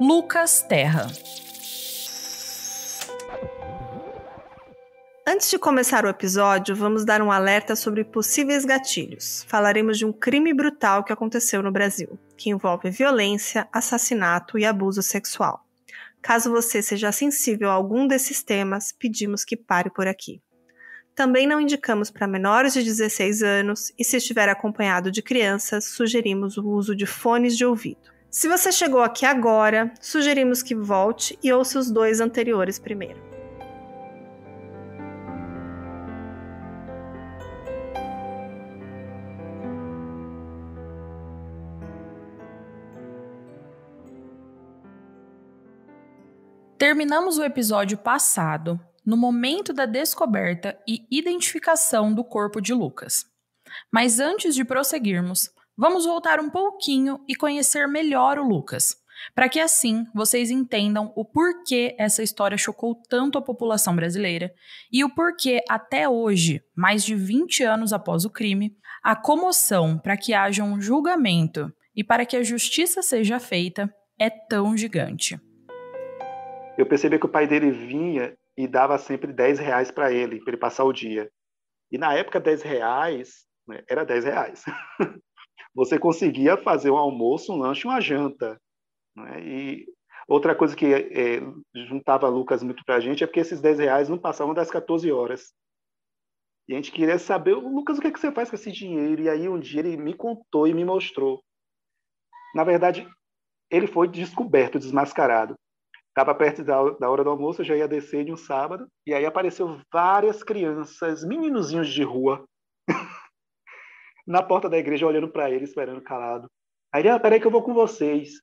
Lucas Terra. Antes de começar o episódio, vamos dar um alerta sobre possíveis gatilhos. Falaremos de um crime brutal que aconteceu no Brasil, que envolve violência, assassinato e abuso sexual. Caso você seja sensível a algum desses temas, pedimos que pare por aqui. Também não indicamos para menores de 16 anos e, se estiver acompanhado de crianças, sugerimos o uso de fones de ouvido. Se você chegou aqui agora, sugerimos que volte e ouça os 2 anteriores primeiro. Terminamos o episódio passado no momento da descoberta e identificação do corpo de Lucas. Mas antes de prosseguirmos, vamos voltar um pouquinho e conhecer melhor o Lucas, para que assim vocês entendam o porquê essa história chocou tanto a população brasileira e o porquê até hoje, mais de 20 anos após o crime, a comoção para que haja um julgamento e para que a justiça seja feita é tão gigante. Eu percebi que o pai dele vinha e dava sempre R$10 para ele passar o dia. E na época, R$10, né, era R$10. Você conseguia fazer um almoço, um lanche, uma janta. Né? E outra coisa que juntava Lucas muito para a gente é porque esses R$10 não passavam das 14 horas. E a gente queria saber, Lucas, o que você faz com esse dinheiro? E aí um dia ele me contou e me mostrou. Na verdade, ele foi descoberto, desmascarado. Estava perto da hora do almoço, eu já ia descer de um sábado, e aí apareceu várias crianças, meninozinhos de rua, na porta da igreja, olhando para ele, esperando calado. Aí ele, peraí que eu vou com vocês.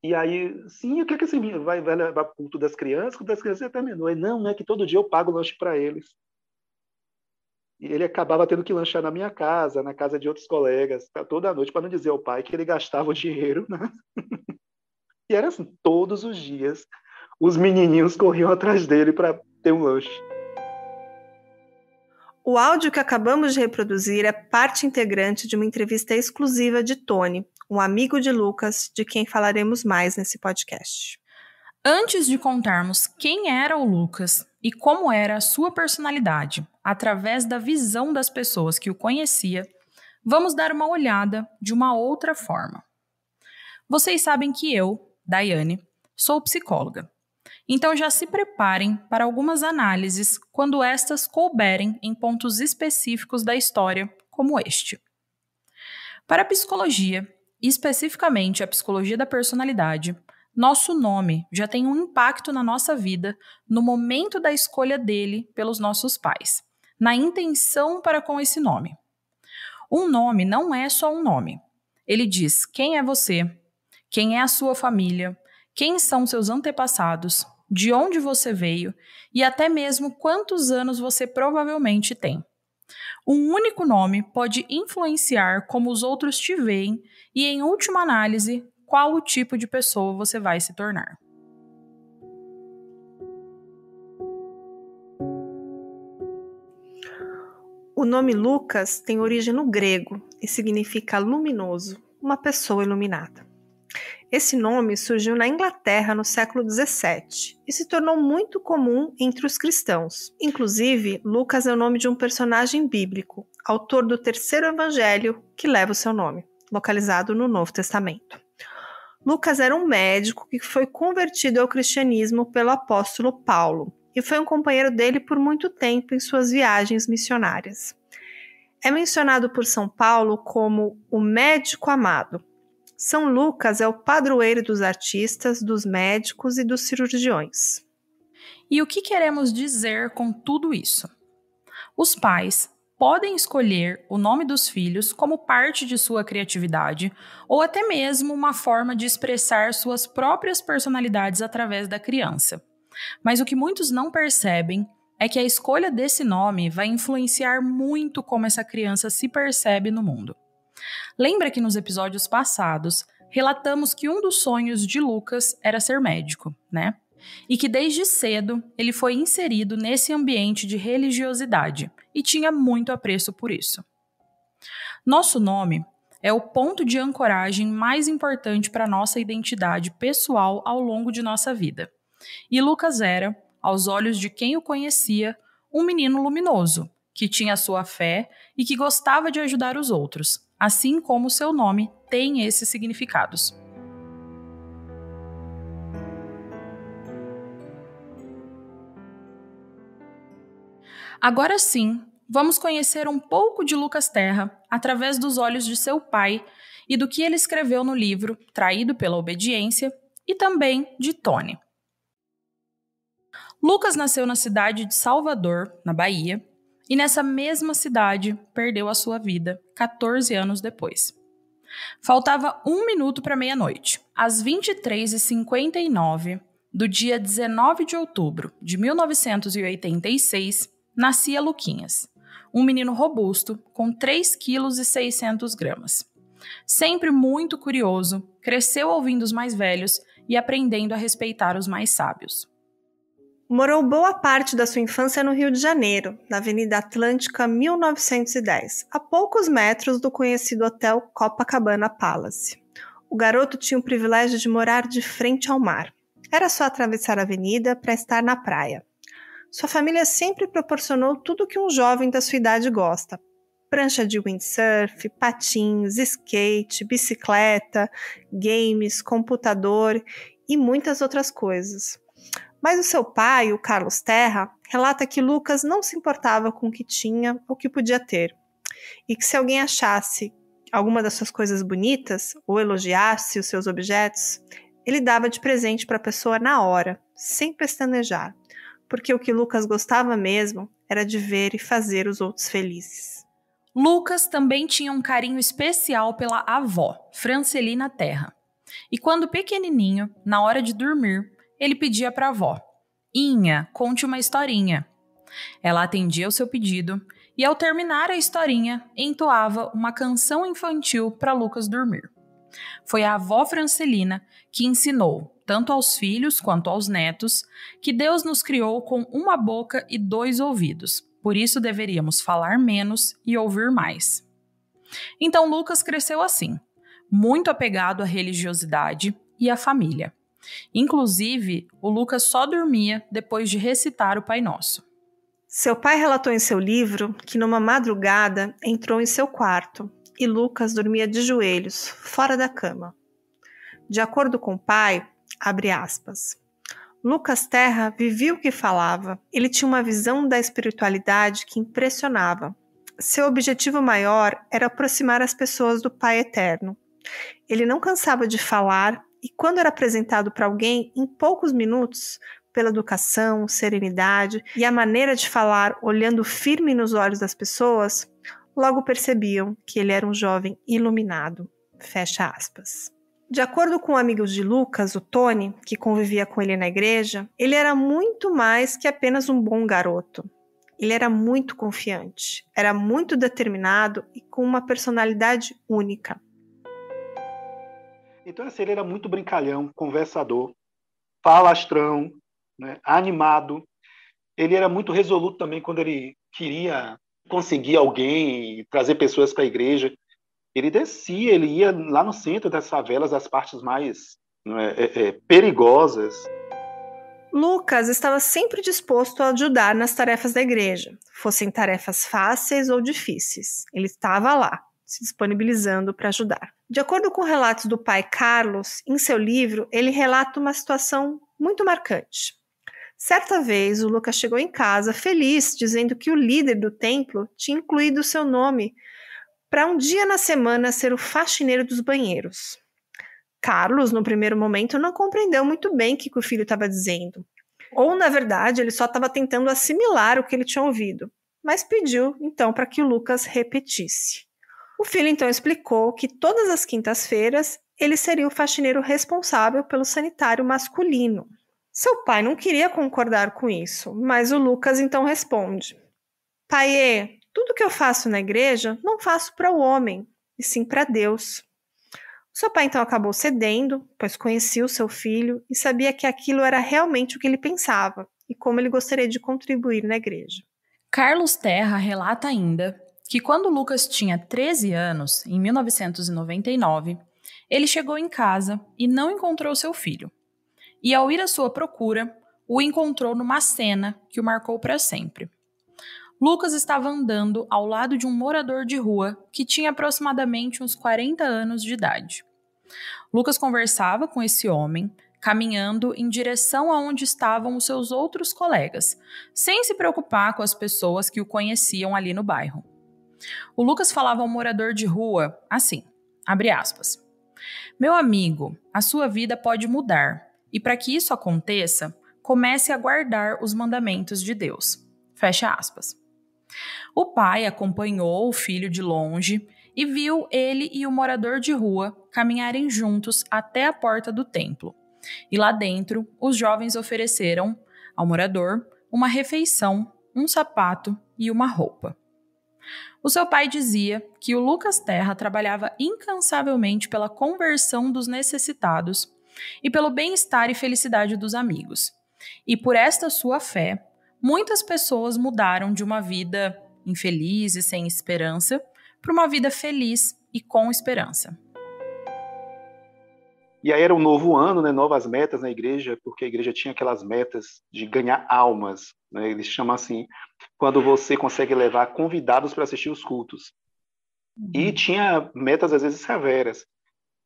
E aí, sim, o que é que esse menino vai levar para o culto das crianças? O culto das crianças é até menor. Não é que todo dia eu pago lanche para eles. E ele acabava tendo que lanchar na minha casa, na casa de outros colegas, toda noite, para não dizer ao pai que ele gastava o dinheiro, né? E era assim, todos os dias, os menininhos corriam atrás dele para ter um lanche. O áudio que acabamos de reproduzir é parte integrante de uma entrevista exclusiva de Tony, um amigo de Lucas, de quem falaremos mais nesse podcast. Antes de contarmos quem era o Lucas e como era a sua personalidade, através da visão das pessoas que o conhecia, vamos dar uma olhada de uma outra forma. Vocês sabem que eu, Daiane, sou psicóloga. Então já se preparem para algumas análises quando estas couberem em pontos específicos da história, como este. Para a psicologia, e especificamente a psicologia da personalidade, nosso nome já tem um impacto na nossa vida no momento da escolha dele pelos nossos pais, na intenção para com esse nome. Um nome não é só um nome. Ele diz quem é você, quem é a sua família, quem são seus antepassados, de onde você veio e até mesmo quantos anos você provavelmente tem. Um único nome pode influenciar como os outros te veem e, em última análise, qual o tipo de pessoa você vai se tornar. O nome Lucas tem origem no grego e significa luminoso, uma pessoa iluminada. Esse nome surgiu na Inglaterra no século XVII e se tornou muito comum entre os cristãos. Inclusive, Lucas é o nome de um personagem bíblico, autor do 3º evangelho que leva o seu nome, localizado no Novo Testamento. Lucas era um médico que foi convertido ao cristianismo pelo apóstolo Paulo e foi um companheiro dele por muito tempo em suas viagens missionárias. É mencionado por São Paulo como o médico amado. São Lucas é o padroeiro dos artistas, dos médicos e dos cirurgiões. E o que queremos dizer com tudo isso? Os pais podem escolher o nome dos filhos como parte de sua criatividade ou até mesmo uma forma de expressar suas próprias personalidades através da criança. Mas o que muitos não percebem é que a escolha desse nome vai influenciar muito como essa criança se percebe no mundo. Lembra que nos episódios passados relatamos que um dos sonhos de Lucas era ser médico, né? E que desde cedo ele foi inserido nesse ambiente de religiosidade e tinha muito apreço por isso. Nosso nome é o ponto de ancoragem mais importante para nossa identidade pessoal ao longo de nossa vida. E Lucas era, aos olhos de quem o conhecia, um menino luminoso, que tinha sua fé e que gostava de ajudar os outros, assim como seu nome tem esses significados. Agora sim, vamos conhecer um pouco de Lucas Terra através dos olhos de seu pai e do que ele escreveu no livro Traído pela Obediência e também de Tony. Lucas nasceu na cidade de Salvador, na Bahia, e nessa mesma cidade perdeu a sua vida 14 anos depois. Faltava 1 minuto para meia-noite. Às 23h59 do dia 19 de outubro de 1986, nascia Luquinhas, um menino robusto com 3,6 kg. Sempre muito curioso, cresceu ouvindo os mais velhos e aprendendo a respeitar os mais sábios. Morou boa parte da sua infância no Rio de Janeiro, na Avenida Atlântica 1910, a poucos metros do conhecido hotel Copacabana Palace. O garoto tinha o privilégio de morar de frente ao mar. Era só atravessar a avenida para estar na praia. Sua família sempre proporcionou tudo que um jovem da sua idade gosta. Prancha de windsurf, patins, skate, bicicleta, games, computador e muitas outras coisas. Mas o seu pai, o Carlos Terra, relata que Lucas não se importava com o que tinha ou que podia ter. E que se alguém achasse alguma das suas coisas bonitas ou elogiasse os seus objetos, ele dava de presente para a pessoa na hora, sem pestanejar. Porque o que Lucas gostava mesmo era de ver e fazer os outros felizes. Lucas também tinha um carinho especial pela avó, Francelina Terra. E quando pequenininho, na hora de dormir, ele pedia para a avó: Inha, conte uma historinha. Ela atendia o seu pedido e, ao terminar a historinha, entoava uma canção infantil para Lucas dormir. Foi a avó Francelina que ensinou, tanto aos filhos quanto aos netos, que Deus nos criou com uma boca e 2 ouvidos. Por isso deveríamos falar menos e ouvir mais. Então Lucas cresceu assim, muito apegado à religiosidade e à família. Inclusive, o Lucas só dormia depois de recitar o Pai Nosso. Seu pai relatou em seu livro que numa madrugada entrou em seu quarto e Lucas dormia de joelhos, fora da cama. De acordo com o pai, abre aspas, Lucas Terra vivia o que falava. Ele tinha uma visão da espiritualidade que impressionava. Seu objetivo maior era aproximar as pessoas do Pai Eterno. Ele não cansava de falar e quando era apresentado para alguém, em poucos minutos, pela educação, serenidade e a maneira de falar olhando firme nos olhos das pessoas, logo percebiam que ele era um jovem iluminado. Fecha aspas. De acordo com amigos de Lucas, o Tony, que convivia com ele na igreja, ele era muito mais que apenas um bom garoto. Ele era muito confiante, era muito determinado e com uma personalidade única. Então, assim, ele era muito brincalhão, conversador, falastrão, né, animado. Ele era muito resoluto também quando ele queria conseguir alguém e trazer pessoas para a igreja. Ele descia, ele ia lá no centro das favelas, as partes mais perigosas. Lucas estava sempre disposto a ajudar nas tarefas da igreja, fossem tarefas fáceis ou difíceis. Ele estava lá, se disponibilizando para ajudar. De acordo com relatos do pai Carlos, em seu livro, ele relata uma situação muito marcante. Certa vez, o Lucas chegou em casa feliz, dizendo que o líder do templo tinha incluído seu nome para um dia na semana ser o faxineiro dos banheiros. Carlos, no primeiro momento, não compreendeu muito bem o que o filho estava dizendo. Ou, na verdade, ele só estava tentando assimilar o que ele tinha ouvido, mas pediu, então, para que o Lucas repetisse. O filho, então, explicou que todas as quintas-feiras ele seria o faxineiro responsável pelo sanitário masculino. Seu pai não queria concordar com isso, mas o Lucas, então, responde: Paiê, tudo que eu faço na igreja não faço para o homem, e sim para Deus. Seu pai então acabou cedendo, pois conhecia o seu filho e sabia que aquilo era realmente o que ele pensava e como ele gostaria de contribuir na igreja. Carlos Terra relata ainda que quando Lucas tinha 13 anos, em 1999, ele chegou em casa e não encontrou seu filho. E ao ir à sua procura, o encontrou numa cena que o marcou para sempre. Lucas estava andando ao lado de um morador de rua que tinha aproximadamente uns 40 anos de idade. Lucas conversava com esse homem, caminhando em direção aonde estavam os seus outros colegas, sem se preocupar com as pessoas que o conheciam ali no bairro. O Lucas falava ao morador de rua assim, abre aspas, meu amigo, a sua vida pode mudar, e para que isso aconteça, comece a guardar os mandamentos de Deus. Fecha aspas. O pai acompanhou o filho de longe e viu ele e o morador de rua caminharem juntos até a porta do templo. E lá dentro, os jovens ofereceram ao morador uma refeição, um sapato e uma roupa. O seu pai dizia que o Lucas Terra trabalhava incansavelmente pela conversão dos necessitados e pelo bem-estar e felicidade dos amigos. E por esta sua fé, muitas pessoas mudaram de uma vida infeliz e sem esperança para uma vida feliz e com esperança. E aí era um novo ano, né, novas metas na igreja, porque a igreja tinha aquelas metas de ganhar almas, né, eles chamam assim, quando você consegue levar convidados para assistir os cultos. E tinha metas às vezes severas.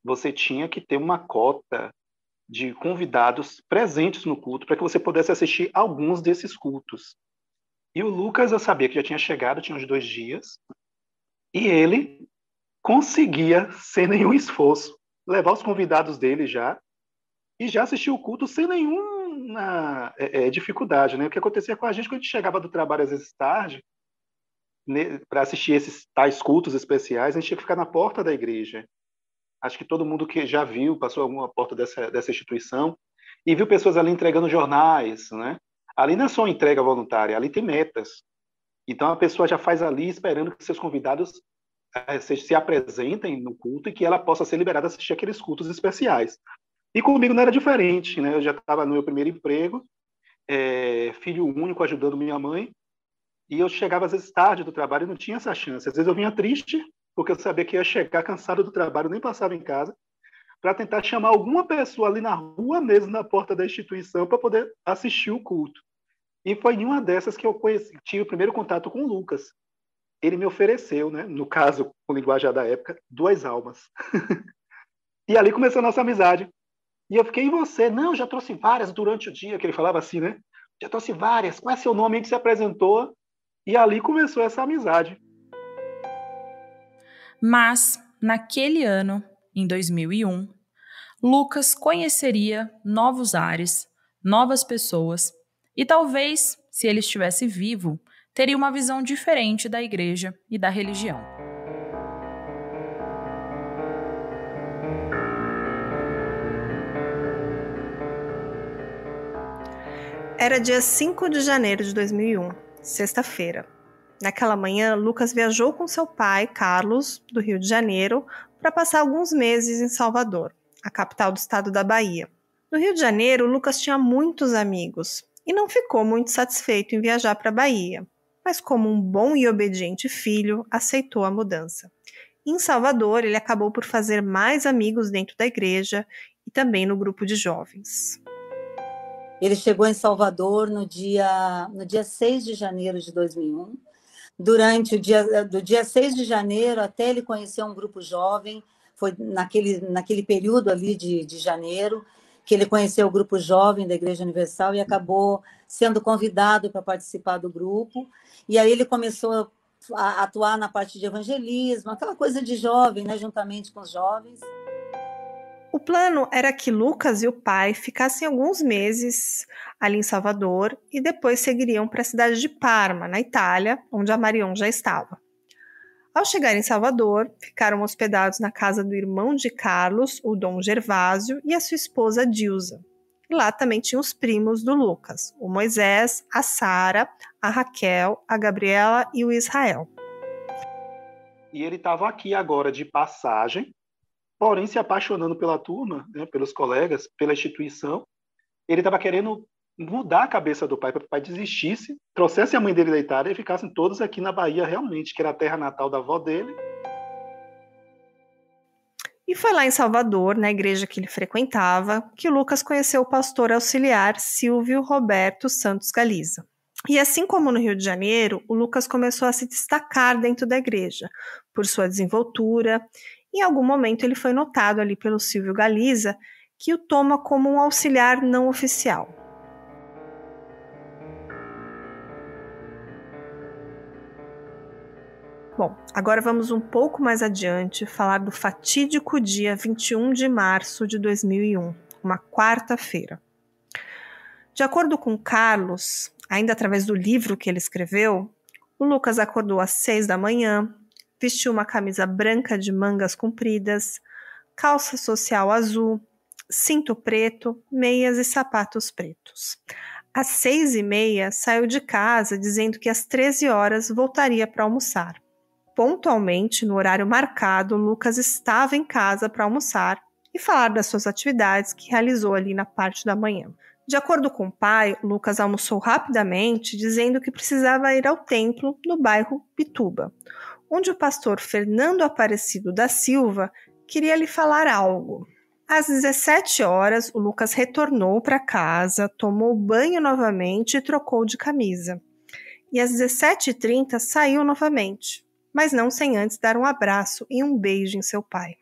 Você tinha que ter uma cota de convidados presentes no culto para que você pudesse assistir alguns desses cultos. E o Lucas, eu sabia que já tinha chegado, tinha uns 2 dias, e ele conseguia, sem nenhum esforço, levar os convidados dele já, e já assistir o culto sem nenhuma dificuldade, né? O que acontecia com a gente quando a gente chegava do trabalho às vezes tarde, né, para assistir esses tais cultos especiais, a gente tinha que ficar na porta da igreja. Acho que todo mundo que já viu, passou alguma porta dessa instituição, e viu pessoas ali entregando jornais, né? Ali não é só entrega voluntária, ali tem metas. Então a pessoa já faz ali esperando que seus convidados se apresentem no culto e que ela possa ser liberada a assistir aqueles cultos especiais. E comigo não era diferente, né? Eu já estava no meu primeiro emprego, filho único ajudando minha mãe, e eu chegava às vezes tarde do trabalho e não tinha essa chance. Às vezes eu vinha triste, porque eu sabia que ia chegar cansado do trabalho, nem passava em casa, para tentar chamar alguma pessoa ali na rua mesmo, na porta da instituição, para poder assistir o culto. E foi em uma dessas que eu tive o primeiro contato com o Lucas. Ele me ofereceu, né, no caso, com linguajar da época, 2 almas. E ali começou a nossa amizade. E eu fiquei, e você? Não, já trouxe várias durante o dia, que ele falava assim, né? Já trouxe várias. Qual é seu nome? A gente se apresentou. E ali começou essa amizade. Mas, naquele ano, em 2001, Lucas conheceria novos ares, novas pessoas e talvez, se ele estivesse vivo, teria uma visão diferente da igreja e da religião. Era dia 5 de janeiro de 2001, sexta-feira. Naquela manhã, Lucas viajou com seu pai, Carlos, do Rio de Janeiro, para passar alguns meses em Salvador, a capital do estado da Bahia. No Rio de Janeiro, Lucas tinha muitos amigos e não ficou muito satisfeito em viajar para a Bahia, mas como um bom e obediente filho, aceitou a mudança. Em Salvador, ele acabou por fazer mais amigos dentro da igreja e também no grupo de jovens. Ele chegou em Salvador no dia 6 de janeiro de 2001. Durante do dia 6 de janeiro até ele conhecer um grupo jovem, foi naquele período ali de janeiro, que ele conheceu o grupo jovem da Igreja Universal e acabou sendo convidado para participar do grupo. E aí ele começou a atuar na parte de evangelismo, aquela coisa de jovem, né, juntamente com os jovens. O plano era que Lucas e o pai ficassem alguns meses ali em Salvador e depois seguiriam para a cidade de Parma, na Itália, onde a Marion já estava. Ao chegar em Salvador, ficaram hospedados na casa do irmão de Carlos, o Dom Gervásio, e a sua esposa Dilsa. E lá também tinham os primos do Lucas, o Moisés, a Sara, a Raquel, a Gabriela e o Israel. E ele estava aqui agora de passagem, porém se apaixonando pela turma, né, pelos colegas, pela instituição. Ele estava querendo mudar a cabeça do pai, para que o pai desistisse, trouxesse a mãe dele da Itália e ficassem todos aqui na Bahia realmente, que era a terra natal da avó dele. E foi lá em Salvador, na igreja que ele frequentava, que o Lucas conheceu o pastor auxiliar Silvio Roberto Santos Galiza. E assim como no Rio de Janeiro, o Lucas começou a se destacar dentro da igreja, por sua desenvoltura. Em algum momento ele foi notado ali pelo Silvio Galiza, que o toma como um auxiliar não oficial. Bom, agora vamos um pouco mais adiante falar do fatídico dia 21 de março de 2001, uma quarta-feira. De acordo com Carlos, ainda através do livro que ele escreveu, o Lucas acordou às 6 da manhã, vestiu uma camisa branca de mangas compridas, calça social azul, cinto preto, meias e sapatos pretos. Às 6h30, saiu de casa dizendo que às 13 horas voltaria para almoçar. Pontualmente, no horário marcado, Lucas estava em casa para almoçar e falar das suas atividades que realizou ali na parte da manhã. De acordo com o pai, Lucas almoçou rapidamente, dizendo que precisava ir ao templo no bairro Pituba, onde o pastor Fernando Aparecido da Silva queria lhe falar algo. Às 17 horas, o Lucas retornou para casa, tomou banho novamente e trocou de camisa. E às 17h30 saiu novamente, mas não sem antes dar um abraço e um beijo em seu pai.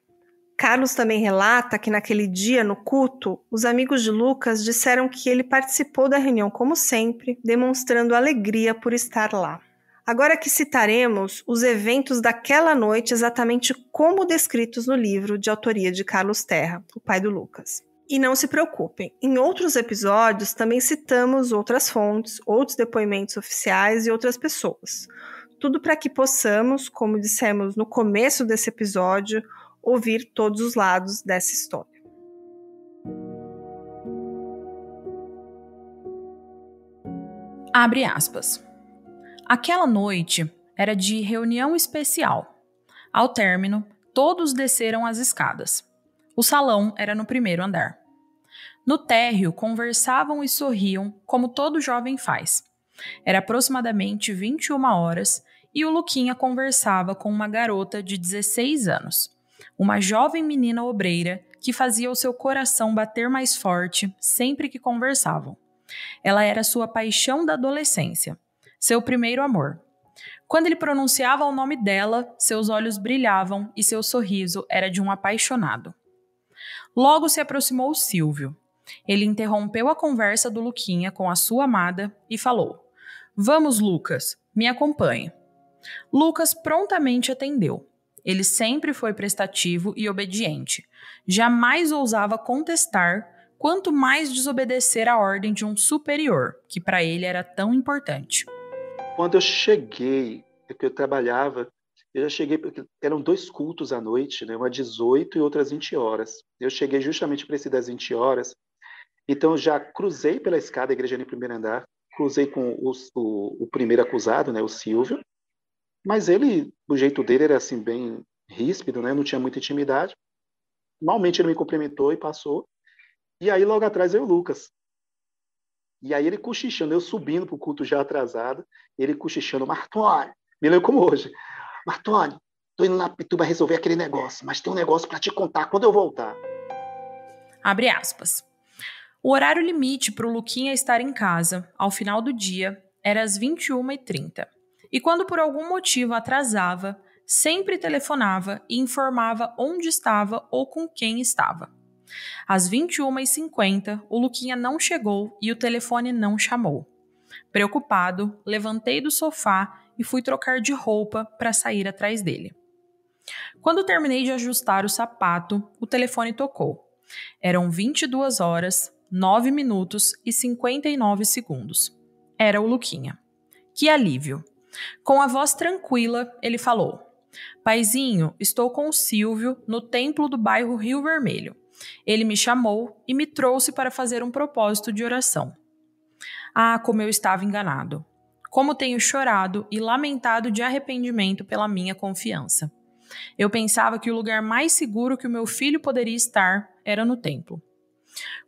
Carlos também relata que naquele dia, no culto, os amigos de Lucas disseram que ele participou da reunião como sempre, demonstrando alegria por estar lá. Agora que citaremos os eventos daquela noite exatamente como descritos no livro de autoria de Carlos Terra, o pai do Lucas. E não se preocupem, em outros episódios também citamos outras fontes, outros depoimentos oficiais e outras pessoas. Tudo para que possamos, como dissemos no começo desse episódio, ouvir todos os lados dessa história. Abre aspas. Aquela noite era de reunião especial. Ao término, todos desceram as escadas. O salão era no primeiro andar. No térreo, conversavam e sorriam, como todo jovem faz. Era aproximadamente 21 horas e o Luquinha conversava com uma garota de 16 anos, uma jovem menina obreira que fazia o seu coração bater mais forte sempre que conversavam. Ela era sua paixão da adolescência, seu primeiro amor. Quando ele pronunciava o nome dela, seus olhos brilhavam e seu sorriso era de um apaixonado. Logo se aproximou Silvio. Ele interrompeu a conversa do Luquinha com a sua amada e falou: "Vamos, Lucas, me acompanhe." Lucas prontamente atendeu. Ele sempre foi prestativo e obediente. Jamais ousava contestar, quanto mais desobedecer a ordem de um superior, que para ele era tão importante. Quando eu cheguei, porque eu trabalhava, eu já cheguei, porque eram 2 cultos à noite, né? Uma às 18 e outra às 20 horas. Eu cheguei justamente para esse das 20 horas, então eu já cruzei pela escada da igreja no primeiro andar, cruzei com o primeiro acusado, né, o Silvio, mas ele, o jeito dele era assim bem ríspido, né? Não tinha muita intimidade. Normalmente ele me cumprimentou e passou. E aí logo atrás veio o Lucas. E aí ele cochichando, eu subindo para o culto já atrasado, ele cochichando: "Martoni", me lembro como hoje: "Martoni, tô indo na Pituba resolver aquele negócio, mas tem um negócio para te contar quando eu voltar." Abre aspas. O horário limite para o Luquinha estar em casa, ao final do dia, era às 21h30. E quando por algum motivo atrasava, sempre telefonava e informava onde estava ou com quem estava. Às 21h50, o Luquinha não chegou e o telefone não chamou. Preocupado, levantei do sofá e fui trocar de roupa para sair atrás dele. Quando terminei de ajustar o sapato, o telefone tocou. Eram 22 horas, 9 minutos e 59 segundos. Era o Luquinha. Que alívio! Com a voz tranquila, ele falou: "Paizinho, estou com o Silvio no templo do bairro Rio Vermelho. Ele me chamou e me trouxe para fazer um propósito de oração." Ah, como eu estava enganado. Como tenho chorado e lamentado de arrependimento pela minha confiança. Eu pensava que o lugar mais seguro que o meu filho poderia estar era no templo.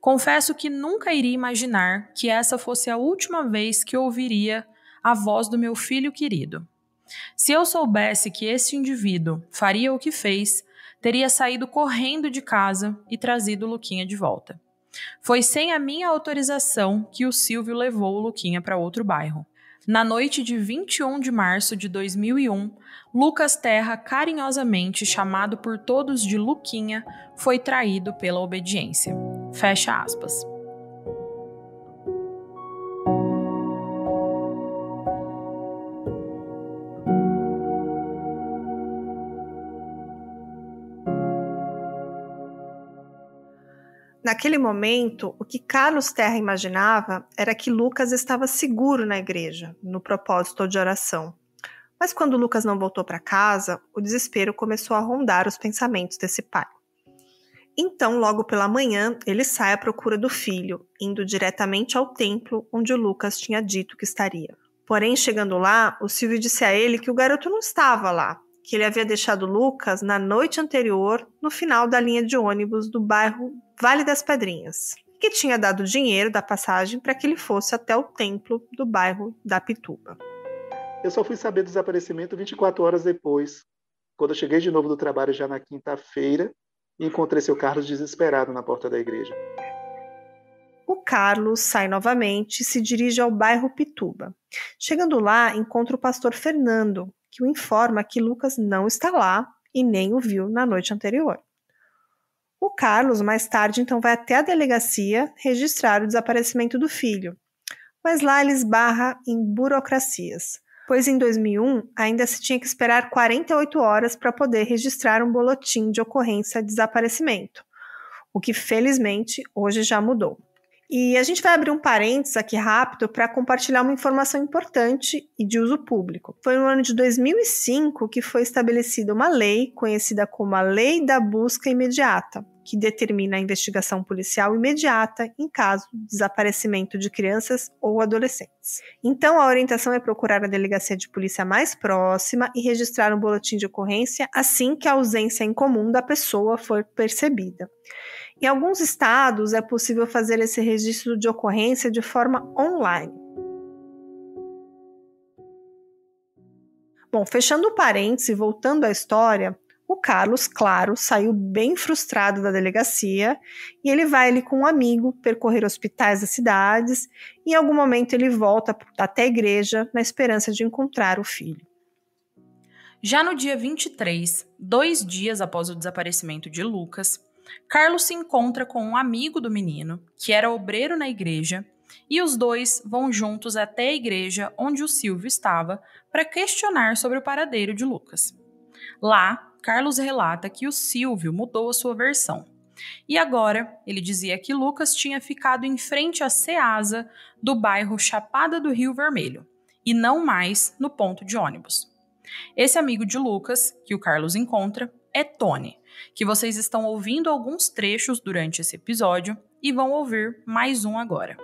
Confesso que nunca iria imaginar que essa fosse a última vez que ouviria a voz do meu filho querido. Se eu soubesse que esse indivíduo faria o que fez, teria saído correndo de casa e trazido o Luquinha de volta. Foi sem a minha autorização que o Silvio levou o Luquinha para outro bairro. Na noite de 21 de março de 2001, Lucas Terra, carinhosamente chamado por todos de Luquinha, foi traído pela obediência. Fecha aspas. Naquele momento, o que Carlos Terra imaginava era que Lucas estava seguro na igreja, no propósito de oração. Mas quando Lucas não voltou para casa, o desespero começou a rondar os pensamentos desse pai. Então, logo pela manhã, ele sai à procura do filho, indo diretamente ao templo onde o Lucas tinha dito que estaria. Porém, chegando lá, o Silvio disse a ele que o garoto não estava lá, que ele havia deixado Lucas na noite anterior, no final da linha de ônibus do bairro Vale das Pedrinhas, que tinha dado dinheiro da passagem para que ele fosse até o templo do bairro da Pituba. Eu só fui saber do desaparecimento 24 horas depois, quando eu cheguei de novo do trabalho já na quinta-feira e encontrei seu Carlos desesperado na porta da igreja. O Carlos sai novamente e se dirige ao bairro Pituba. Chegando lá, encontra o pastor Fernando, que o informa que Lucas não está lá e nem o viu na noite anterior. O Carlos, mais tarde, então vai até a delegacia registrar o desaparecimento do filho, mas lá ele esbarra em burocracias, pois em 2001 ainda se tinha que esperar 48 horas para poder registrar um boletim de ocorrência de desaparecimento, o que felizmente hoje já mudou. E a gente vai abrir um parênteses aqui rápido para compartilhar uma informação importante e de uso público. Foi no ano de 2005 que foi estabelecida uma lei conhecida como a Lei da Busca Imediata, que determina a investigação policial imediata em caso de desaparecimento de crianças ou adolescentes. Então, a orientação é procurar a delegacia de polícia mais próxima e registrar um boletim de ocorrência assim que a ausência incomum da pessoa for percebida. Em alguns estados, é possível fazer esse registro de ocorrência de forma online. Bom, fechando o parênteses e voltando à história, o Carlos, claro, saiu bem frustrado da delegacia e ele vai ali com um amigo percorrer hospitais das cidades e em algum momento ele volta até a igreja na esperança de encontrar o filho. Já no dia 23, 2 dias após o desaparecimento de Lucas, Carlos se encontra com um amigo do menino, que era obreiro na igreja, e os dois vão juntos até a igreja onde o Silvio estava para questionar sobre o paradeiro de Lucas. Lá, Carlos relata que o Silvio mudou a sua versão. E agora, ele dizia que Lucas tinha ficado em frente à Ceasa do bairro Chapada do Rio Vermelho, e não mais no ponto de ônibus. Esse amigo de Lucas, que o Carlos encontra, é Tony, que vocês estão ouvindo alguns trechos durante esse episódio e vão ouvir mais um agora.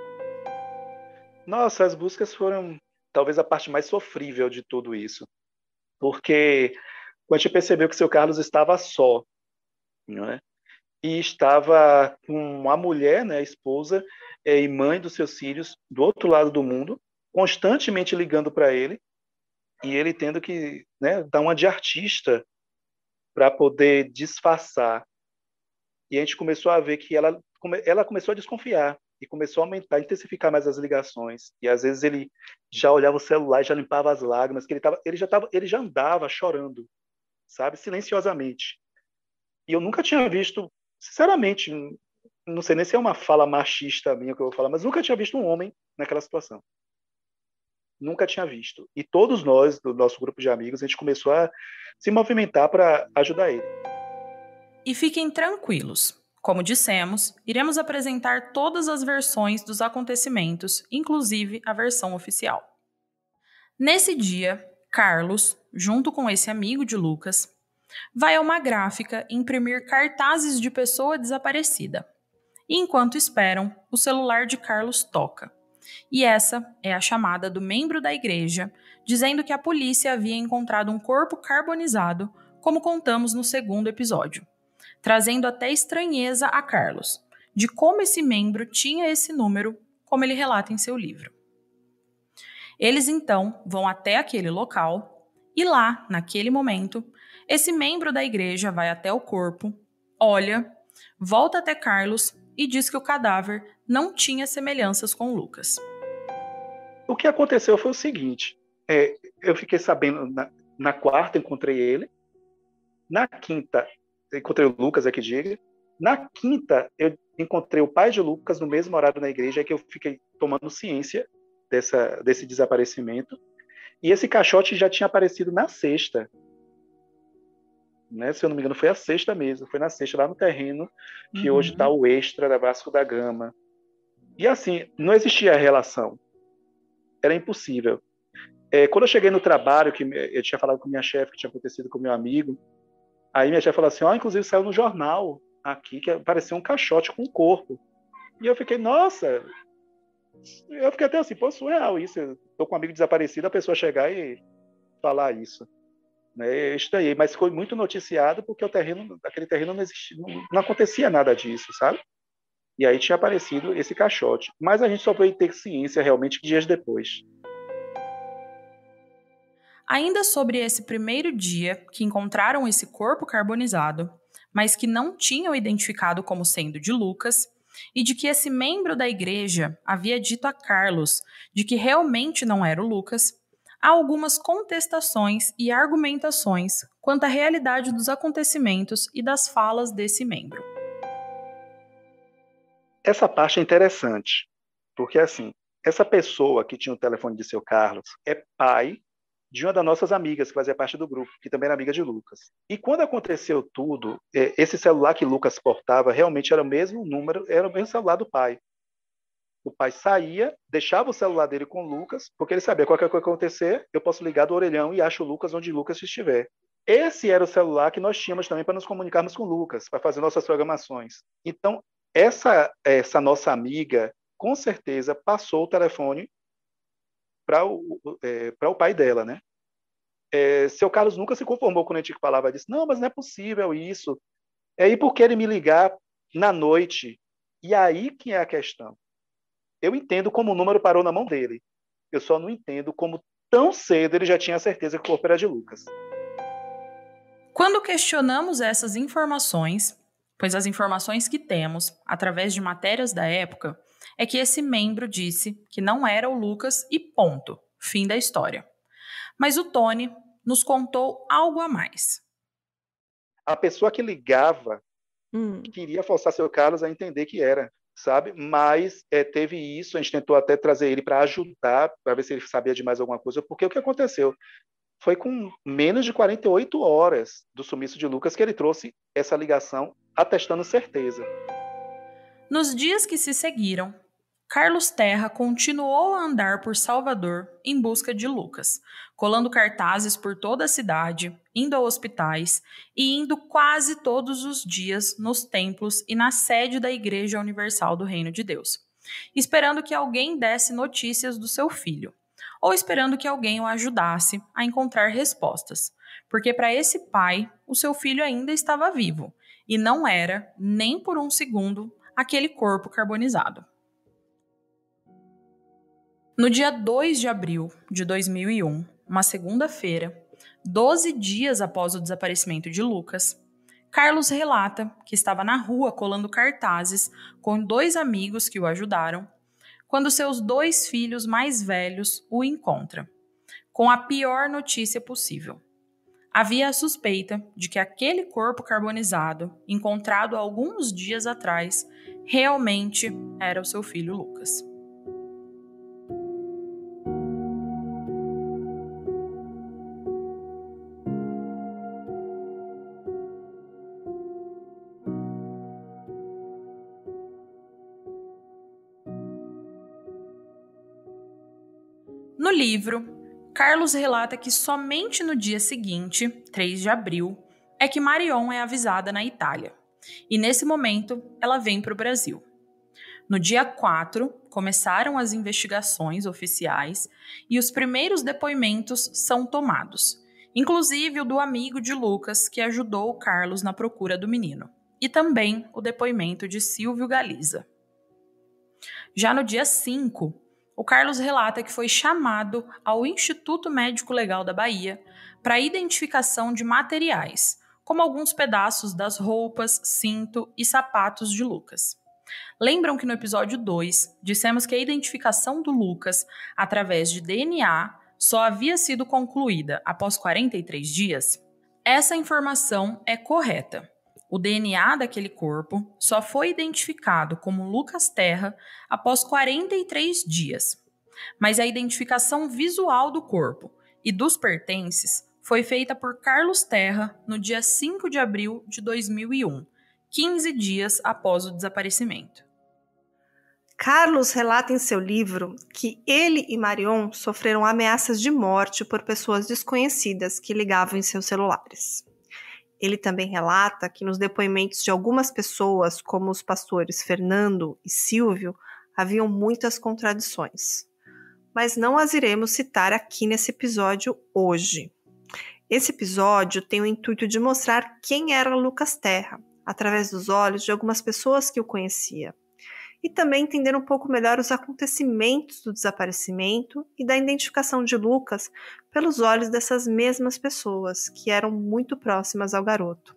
Nossa, as buscas foram talvez a parte mais sofrível de tudo isso, porque a gente percebeu que seu Carlos estava só, né? E estava com a mulher, né, a esposa e mãe dos seus filhos do outro lado do mundo, constantemente ligando para ele, e ele tendo que, né, dar uma de artista para poder disfarçar. E a gente começou a ver que ela começou a desconfiar e começou a aumentar, intensificar mais as ligações. E às vezes ele já olhava o celular e já limpava as lágrimas, que ele já andava chorando, sabe, silenciosamente. E eu nunca tinha visto, sinceramente, não sei nem se é uma fala machista minha que eu vou falar, mas nunca tinha visto um homem naquela situação. Nunca tinha visto. E todos nós, do nosso grupo de amigos, a gente começou a se movimentar para ajudar ele. E fiquem tranquilos. Como dissemos, iremos apresentar todas as versões dos acontecimentos, inclusive a versão oficial. Nesse dia, Carlos, junto com esse amigo de Lucas, vai a uma gráfica imprimir cartazes de pessoa desaparecida. E enquanto esperam, o celular de Carlos toca. E essa é a chamada do membro da igreja, dizendo que a polícia havia encontrado um corpo carbonizado, como contamos no segundo episódio, trazendo até estranheza a Carlos, de como esse membro tinha esse número, como ele relata em seu livro. Eles então vão até aquele local e lá, naquele momento, esse membro da igreja vai até o corpo, olha, volta até Carlos e diz que o cadáver não tinha semelhanças com Lucas. O que aconteceu foi o seguinte, eu fiquei sabendo, na quarta encontrei ele, na quinta encontrei o Lucas, que diga, na quinta eu encontrei o pai de Lucas no mesmo horário na igreja, que eu fiquei tomando ciência desse desaparecimento, e esse caixote já tinha aparecido na sexta, né? Se eu não me engano foi a sexta mesmo, foi na sexta, lá no terreno que hoje está o Extra da Vasco da Gama. E assim, não existia relação, era impossível. Quando eu cheguei no trabalho, que eu tinha falado com minha chefe, que tinha acontecido com meu amigo, aí minha chefe falou assim, inclusive saiu no jornal aqui, que apareceu um caixote com um corpo. E eu fiquei, nossa, eu fiquei até assim, pô, surreal isso, eu tô com um amigo desaparecido, a pessoa chegar e falar isso. Eu estranhei, mas ficou muito noticiado porque aquele terreno não existia, não acontecia nada disso, sabe? E aí tinha aparecido esse caixote. Mas a gente só veio ter ciência realmente dias depois. Ainda sobre esse primeiro dia que encontraram esse corpo carbonizado, mas que não tinham identificado como sendo de Lucas, e de que esse membro da igreja havia dito a Carlos de que realmente não era o Lucas, há algumas contestações e argumentações quanto à realidade dos acontecimentos e das falas desse membro. Essa parte é interessante, porque assim, essa pessoa que tinha o telefone de seu Carlos é pai de uma das nossas amigas, que fazia parte do grupo, que também era amiga de Lucas. E quando aconteceu tudo, esse celular que Lucas portava realmente era o mesmo número, era o mesmo celular do pai. O pai saía, deixava o celular dele com o Lucas, porque ele sabia qualquer coisa que acontecer, eu posso ligar do orelhão e acho o Lucas onde Lucas estiver. Esse era o celular que nós tínhamos também para nos comunicarmos com o Lucas, para fazer nossas programações. Então, essa nossa amiga, com certeza, passou o telefone para o pai dela, né? Seu Carlos nunca se conformou quando a gente falava disso. Não, mas não é possível isso. E por que ele me ligar na noite? E aí que é a questão. Eu entendo como o número parou na mão dele. Eu só não entendo como tão cedo ele já tinha certeza que o corpo era de Lucas. Quando questionamos essas informações, pois as informações que temos, através de matérias da época, é que esse membro disse que não era o Lucas e ponto, fim da história. Mas o Tony nos contou algo a mais. A pessoa que ligava queria forçar seu Carlos a entender que era, sabe? Mas teve isso, a gente tentou até trazer ele para ajudar, para ver se ele sabia de mais alguma coisa, porque o que aconteceu? Foi com menos de 48 horas do sumiço de Lucas que ele trouxe essa ligação, atestando certeza. Nos dias que se seguiram, Carlos Terra continuou a andar por Salvador em busca de Lucas, colando cartazes por toda a cidade, indo a hospitais e indo quase todos os dias nos templos e na sede da Igreja Universal do Reino de Deus, esperando que alguém desse notícias do seu filho, ou esperando que alguém o ajudasse a encontrar respostas, porque para esse pai, o seu filho ainda estava vivo, e não era, nem por um segundo, aquele corpo carbonizado. No dia 2 de abril de 2001, uma segunda-feira, 12 dias após o desaparecimento de Lucas, Carlos relata que estava na rua colando cartazes com 2 amigos que o ajudaram, quando seus 2 filhos mais velhos o encontram, com a pior notícia possível. Havia a suspeita de que aquele corpo carbonizado, encontrado alguns dias atrás, realmente era o seu filho Lucas. No livro, Carlos relata que somente no dia seguinte, 3 de abril, é que Marion é avisada na Itália. E nesse momento, ela vem para o Brasil. No dia 4, começaram as investigações oficiais e os primeiros depoimentos são tomados, inclusive o do amigo de Lucas que ajudou o Carlos na procura do menino, e também o depoimento de Silvio Galiza. Já no dia 5, o Carlos relata que foi chamado ao Instituto Médico Legal da Bahia para a identificação de materiais, como alguns pedaços das roupas, cinto e sapatos de Lucas. Lembram que no episódio 2 dissemos que a identificação do Lucas através de DNA só havia sido concluída após 43 dias? Essa informação é correta. O DNA daquele corpo só foi identificado como Lucas Terra após 43 dias. Mas a identificação visual do corpo e dos pertences foi feita por Carlos Terra no dia 5 de abril de 2001, 15 dias após o desaparecimento. Carlos relata em seu livro que ele e Marion sofreram ameaças de morte por pessoas desconhecidas que ligavam em seus celulares. Ele também relata que nos depoimentos de algumas pessoas, como os pastores Fernando e Silvio, haviam muitas contradições. Mas não as iremos citar aqui nesse episódio hoje. Esse episódio tem o intuito de mostrar quem era Lucas Terra, através dos olhos de algumas pessoas que o conheciam, e também entender um pouco melhor os acontecimentos do desaparecimento e da identificação de Lucas pelos olhos dessas mesmas pessoas que eram muito próximas ao garoto.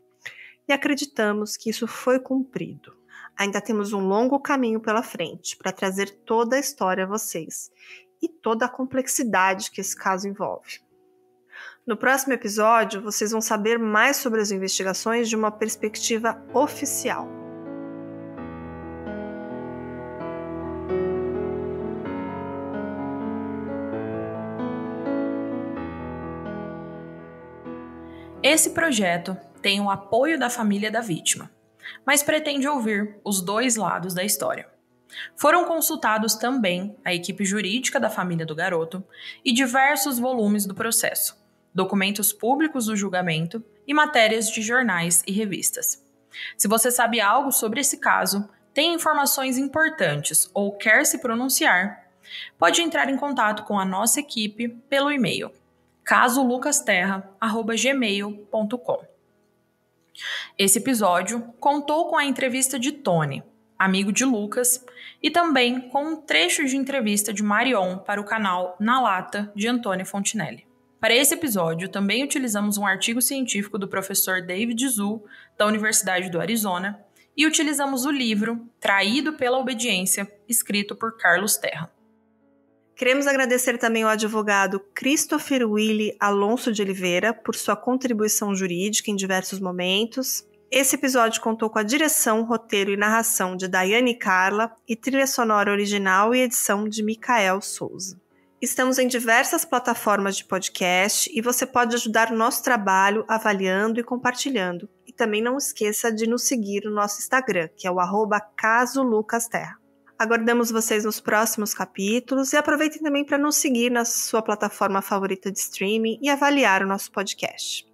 E acreditamos que isso foi cumprido. Ainda temos um longo caminho pela frente para trazer toda a história a vocês e toda a complexidade que esse caso envolve. No próximo episódio, vocês vão saber mais sobre as investigações de uma perspectiva oficial. Esse projeto tem o apoio da família da vítima, mas pretende ouvir os dois lados da história. Foram consultados também a equipe jurídica da família do garoto e diversos volumes do processo, documentos públicos do julgamento e matérias de jornais e revistas. Se você sabe algo sobre esse caso, tem informações importantes ou quer se pronunciar, pode entrar em contato com a nossa equipe pelo e-mail casolucasterra@gmail.com. Esse episódio contou com a entrevista de Tony, amigo de Lucas, e também com um trecho de entrevista de Marion para o canal Na Lata, de Antônio Fontinelli. Para esse episódio, também utilizamos um artigo científico do professor David Zhu, da Universidade do Arizona, e utilizamos o livro Traído pela Obediência, escrito por Carlos Terra. Queremos agradecer também ao advogado Christopher Willy Alonso de Oliveira por sua contribuição jurídica em diversos momentos. Esse episódio contou com a direção, roteiro e narração de Daiane Carla e trilha sonora original e edição de Micael Souza. Estamos em diversas plataformas de podcast e você pode ajudar o nosso trabalho avaliando e compartilhando. E também não esqueça de nos seguir no nosso Instagram, que é o @casolucasterra. Aguardamos vocês nos próximos capítulos e aproveitem também para nos seguir na sua plataforma favorita de streaming e avaliar o nosso podcast.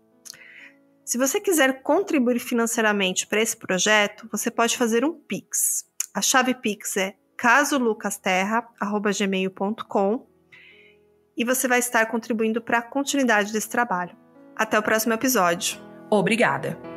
Se você quiser contribuir financeiramente para esse projeto, você pode fazer um Pix. A chave Pix é casolucasterra@gmail.com e você vai estar contribuindo para a continuidade desse trabalho. Até o próximo episódio. Obrigada!